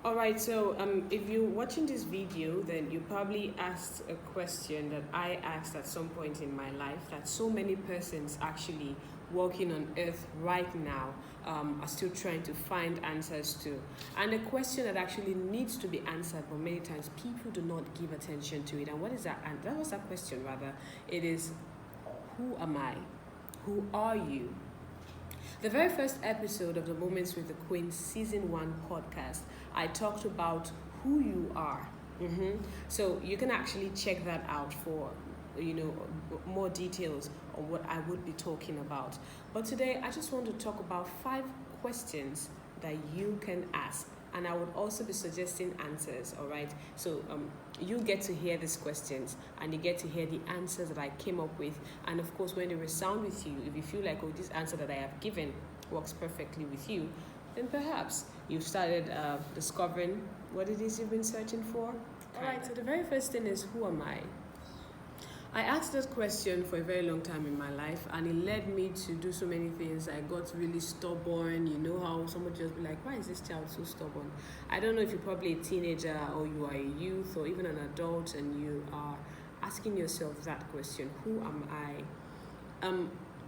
All right, so if you're watching this video, then you probably asked a question that I asked at some point in my life that so many persons actually walking on earth right now are still trying to find answers to. And a question that actually needs to be answered, but many times people do not give attention to it. And what is that? And that was that question, rather. It is, who am I? Who are you? The very first episode of the Moments with the Queen Season 1 podcast, I talked about who you are. So you can actually check that out for more details on what I would be talking about. But today I just want to talk about 5 questions that you can ask, and I would also be suggesting answers. All right, so you get to hear these questions and you get to hear the answers that I came up with, and of course when they resound with you, if you feel like, oh, this answer that I have given works perfectly with you, then perhaps you've started discovering what it is you've been searching for. All right, so the very first thing is, who am I? I asked this question for a very long time in my life, and it led me to do so many things. I got really stubborn. You know how someone just be like, why is this child so stubborn? I don't know if you're probably a teenager or you are a youth or even an adult and you are asking yourself that question, who am I?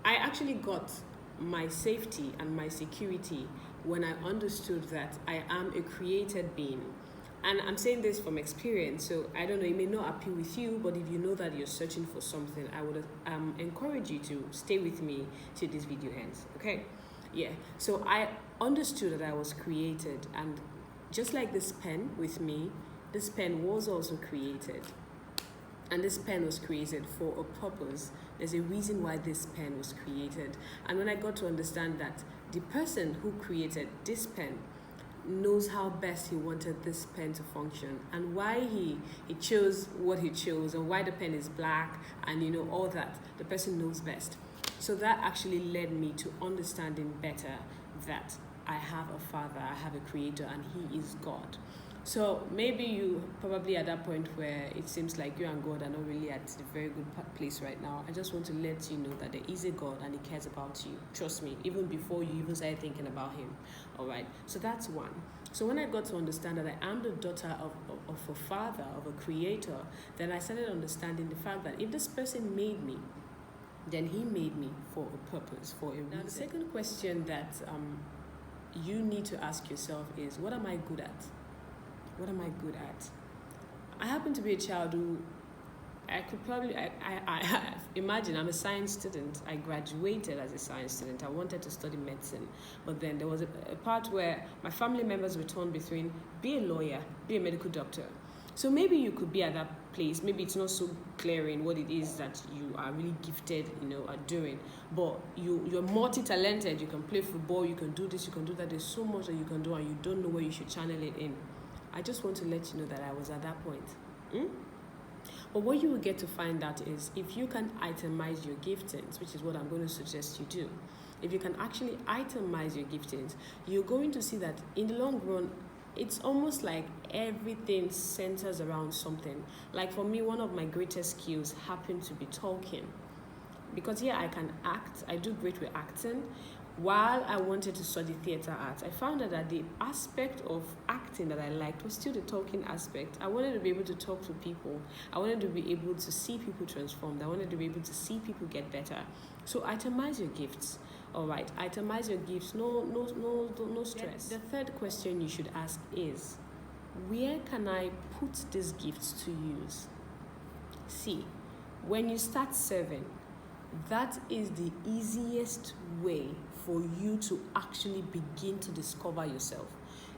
I actually got my safety and my security when I understood that I am a created being. And I'm saying this from experience, so I don't know, it may not appeal with you, but if you know that you're searching for something, I would encourage you to stay with me till this video ends, okay? Yeah, so I understood that I was created, and just like this pen with me, this pen was also created. And this pen was created for a purpose. There's a reason why this pen was created. And when I got to understand that the person who created this pen knows how best he wanted this pen to function, and why he chose what he chose, and why the pen is black, and all that, the person knows best. So that actually led me to understanding better that I have a father, I have a creator, and he is God. So maybe you probably at that point where it seems like you and God are not really at a very good place right now. I just want to let you know that there is a God and he cares about you. Trust me, even before you even started thinking about him. All right, so that's one. So when I got to understand that I am the daughter of a father, of a creator, then I started understanding the fact that if this person made me, then he made me for a purpose, for a reason. Now the second question that you need to ask yourself is, what am I good at? What am I good at? I happen to be a child who I imagine I'm a science student. I graduated as a science student. I wanted to study medicine. But then there was a part where my family members were torn between be a lawyer, be a medical doctor. So maybe you could be at that place. Maybe it's not so clear in what it is that you are really gifted, at doing. But you're multi-talented. You can play football, you can do this, you can do that. There's so much that you can do and you don't know where you should channel it in. I just want to let you know that I was at that point. But what you will get to find out is if you can itemize your giftings, which is what I'm going to suggest you do. If you can actually itemize your giftings, you're going to see that in the long run, it's almost like everything centers around something. Like for me, one of my greatest skills happened to be talking. Because here I can act, I do great with acting. While I wanted to study theater arts, I found out that the aspect of acting that I liked was still the talking aspect. I wanted to be able to talk to people. I wanted to be able to see people transformed. I wanted to be able to see people get better. So itemize your gifts. All right, itemize your gifts. No stress. The third question you should ask is, where can I put these gifts to use? See, when you start serving, that is the easiest way for you to actually begin to discover yourself.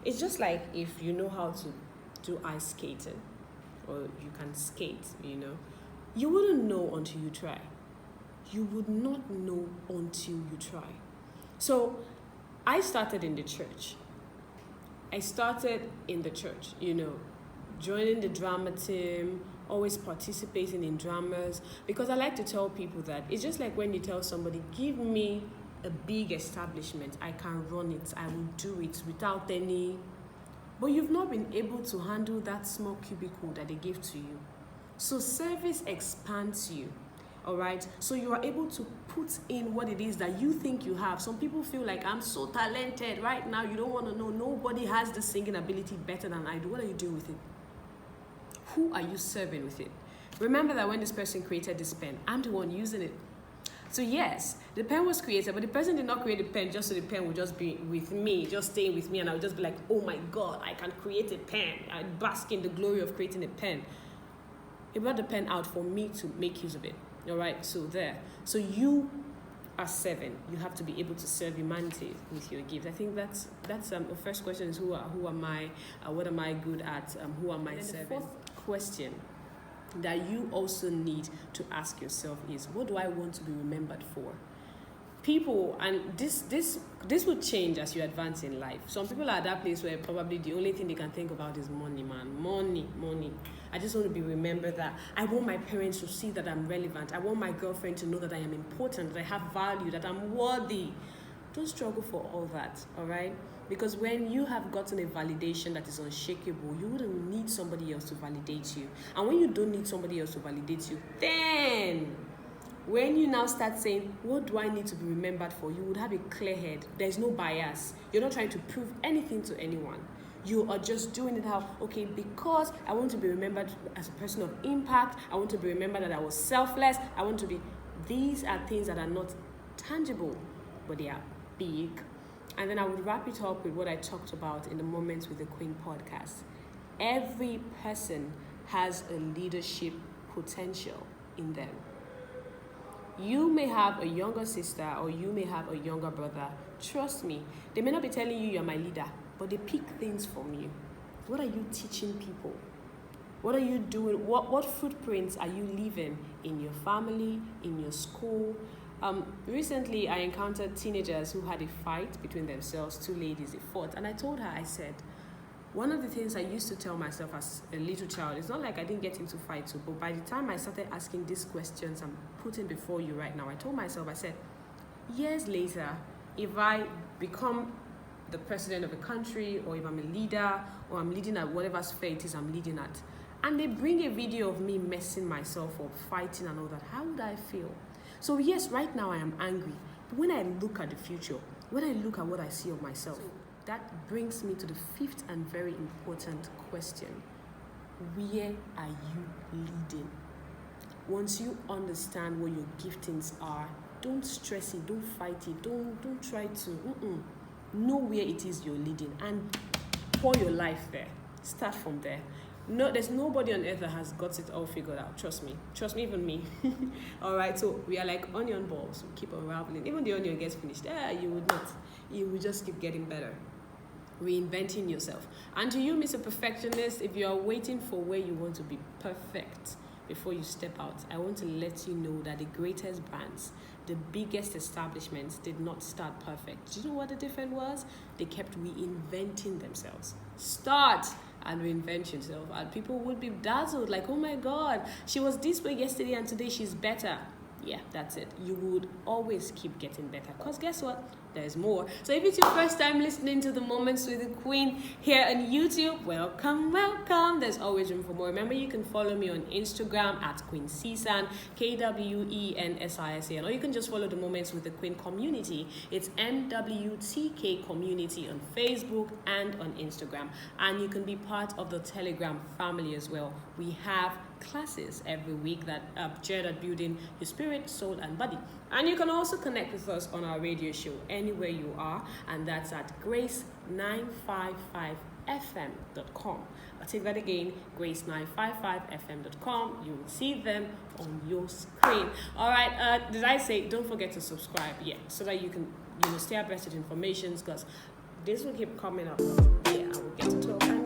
It's just like if you know how to do ice skating or you can skate, you wouldn't know until you try. You would not know until you try. So I started in the church. Joining the drama team, always participating in dramas, because I like to tell people that it's just like when you tell somebody, give me a big establishment, I can run it, I will do it without any, but you've not been able to handle that small cubicle that they give to you. So service expands you. All right, so you are able to put in what it is that you think you have. Some people feel like, I'm so talented right now. You don't want to know. Nobody has the singing ability better than I do. What are you doing with it? Who are you serving with it? Remember that when this person created this pen, I'm the one using it. So yes, the pen was created, but the person did not create the pen just so the pen would just be with me, just staying with me, and I would just be like, oh my God, I can create a pen. I bask in the glory of creating a pen. He brought the pen out for me to make use of it. All right, so there. So you are serving. You have to be able to serve humanity with your gift. I think that's the first question is who am I? What am I good at? Who am I serving? The fourth question that you also need to ask yourself is, what do I want to be remembered for? People, and this will change as you advance in life. Some people are at that place where probably the only thing they can think about is money, man. Money. I just want to be remembered that I want my parents to see that I'm relevant. I want my girlfriend to know that I am important, that I have value, that I'm worthy. Don't struggle for all that, all right? Because when you have gotten a validation that is unshakable, you wouldn't need somebody else to validate you. And when you don't need somebody else to validate you, then when you now start saying, what do I need to be remembered for? You would have a clear head. There's no bias. You're not trying to prove anything to anyone. You are just doing it how, okay, because I want to be remembered as a person of impact. I want to be remembered that I was selfless. I want to be, these are things that are not tangible, but they are big. And then I would wrap it up with what I talked about in the Moments with the Kween podcast. Every person has a leadership potential in them. You may have a younger sister or you may have a younger brother. Trust me, they may not be telling you you're my leader, but they pick things from you. What are you teaching people? What are you doing? What footprints are you leaving in your family, in your school? Recently, I encountered teenagers who had a fight between themselves, two ladies, they fought. And I told her, I said, one of the things I used to tell myself as a little child, it's not like I didn't get into fights, but by the time I started asking these questions I'm putting before you right now, I told myself, I said, years later, if I become the president of a country, or if I'm a leader, or I'm leading at whatever sphere it is I'm leading at, and they bring a video of me messing myself up, fighting and all that, how would I feel? So yes, right now I am angry, but when I look at the future, when I look at what I see of myself, that brings me to the fifth and very important question. Where are you leading? Once you understand what your giftings are, don't stress it, don't fight it, don't try to, know where it is you're leading and pour your life there. Start from there. No, there's nobody on earth that has got it all figured out. Trust me, even me. All right, so we are like onion balls. We keep unraveling. Even the onion gets finished. You would not. You will just keep getting better. Reinventing yourself. And to you, Mr. Perfectionist, if you are waiting for where you want to be perfect before you step out, I want to let you know that the greatest brands, the biggest establishments did not start perfect. Do you know what the difference was? They kept reinventing themselves. Start and reinvent yourself, and people would be dazzled, like, oh my God, she was this way yesterday and today she's better. Yeah, that's it. You would always keep getting better, because guess what? There's more. So if it's your first time listening to the Moments with the Kween here on YouTube, welcome. There's always room for more. Remember, you can follow me on Instagram at Kween Sisan, KWENSISAN, or you can just follow the Moments with the Kween community. It's MWTK community on Facebook and on Instagram. And you can be part of the Telegram family as well. We have classes every week that are geared at building your spirit, soul, and body. And you can also connect with us on our radio show anywhere you are, and that's at grace955fm.com. I'll take that again, grace955fm.com. You will see them on your screen. All right, did I say don't forget to subscribe? Yeah, so that you can stay abreast of information, because this will keep coming up. Yeah, I will get to 12.